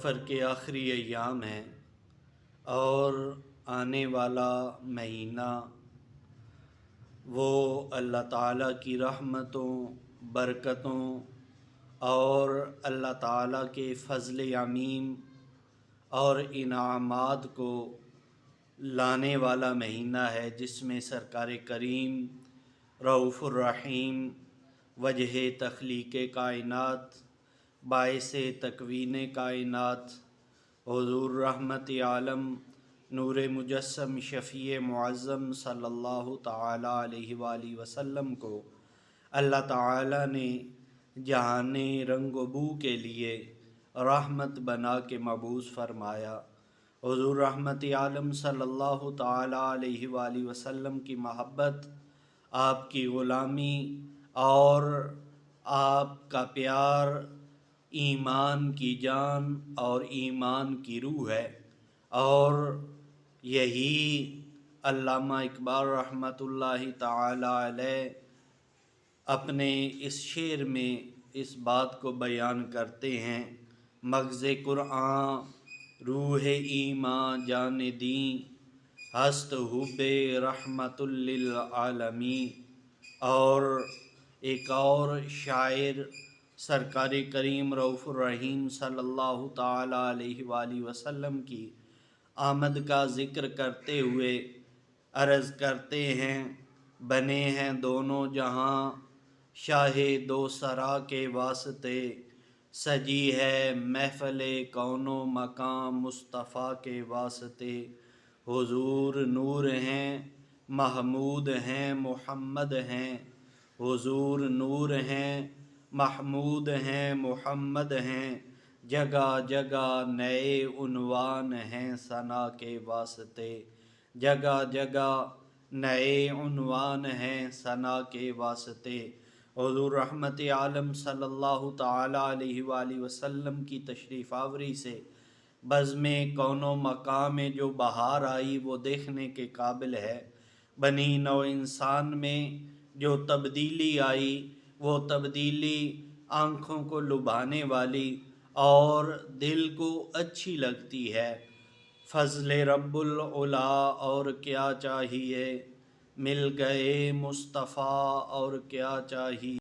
سفر کے آخری ایام ہیں اور آنے والا مہینہ وہ اللہ تعالیٰ کی رحمتوں، برکتوں اور اللہ تعالیٰ کے فضل عمیم اور انعامات کو لانے والا مہینہ ہے، جس میں سرکار کریم رؤوف الرحیم، وجہ تخلیق کائنات، باعث تکوین کائنات، حضور رحمت عالم، نور مجسم، شفیع معظم صلی اللہ تعالیٰ علیہ وآلہ وسلم کو اللہ تعالیٰ نے جہان رنگ و بو کے لیے رحمت بنا کے مبعوث فرمایا۔ حضور رحمت عالم صلی اللہ تعالیٰ علیہ وآلہ وسلم کی محبت، آپ کی غلامی اور آپ کا پیار ایمان کی جان اور ایمان کی روح ہے، اور یہی علامہ اقبال رحمۃ اللہ تعالیٰ علیہ اپنے اس شعر میں اس بات کو بیان کرتے ہیں: مغز قرآن روح ایمان جان دیں، ہست حب رحمت للعالمین۔ اور ایک اور شاعر سرکار کریم رؤوف الرحیم صلی اللہ تعالیٰ علیہ وآلہ وسلم کی آمد کا ذکر کرتے ہوئے عرض کرتے ہیں: بنے ہیں دونوں جہاں شاہ دو سرا کے واسطے، سجی ہے محفل کون و مکان مصطفیٰ کے واسطے۔ حضور نور ہیں، محمود ہیں، محمد ہیں، حضور نور ہیں، محمود ہیں، محمد ہیں، جگہ جگہ نئے عنوان ہیں ثنا کے واسطے، جگہ جگہ نئے عنوان ہیں ثنا کے واسطے۔ حضور رحمت عالم صلی اللہ تعالیٰ علیہ وآلہ وسلم کی تشریف آوری سے بزم کون و مقام میں جو بہار آئی وہ دیکھنے کے قابل ہے۔ بنی نوع انسان میں جو تبدیلی آئی وہ تبدیلی آنکھوں کو لبھانے والی اور دل کو اچھی لگتی ہے۔ فضل رب العلا اور کیا چاہیے، مل گئے مصطفیٰ اور کیا چاہیے۔